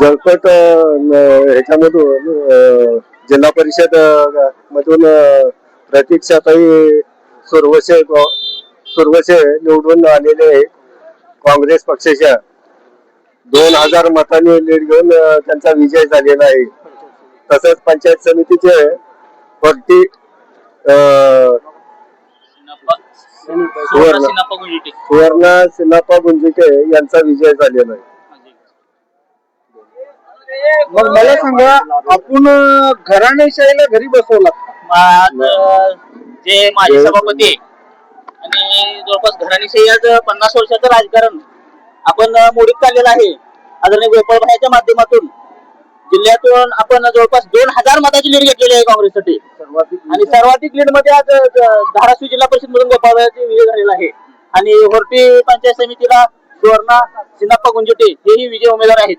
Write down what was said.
जळकोट ह्याच्यामधून जिल्हा परिषद मधून प्रतीक्षाताई सुरवसे निवडून आलेले आहे. काँग्रेस पक्षाच्या 2000 मतांनी लीड घेऊन त्यांचा विजय झालेला आहे. तसंच पंचायत समितीचे सुवर्णा सिन्नाप्पा गुंजिटे यांचा विजय झालेला आहे. मग मला सांगा, आपण घराणेशाहीला घरी बसवला. जे माजी सभापती आणि जवळपास घराणेशाही आज 50 वर्षाचं राजकारण आपण मोडीत काढलेलं आहे. आदरणीय गोपाळभाईच्या माध्यमातून जिल्ह्यातून आपण जवळपास 2000 मताची लीड घेतलेली आहे काँग्रेससाठी. आणि सर्वाधिक लीड मध्ये आज धाराशिव जिल्हा परिषद मधून गोपाळभाईचा विजय झालेला आहे. आणि होर्टी पंचायत समितीला सुवर्णा सिन्नाप्पा गुंजिटे हेही विजय उमेदवार आहेत.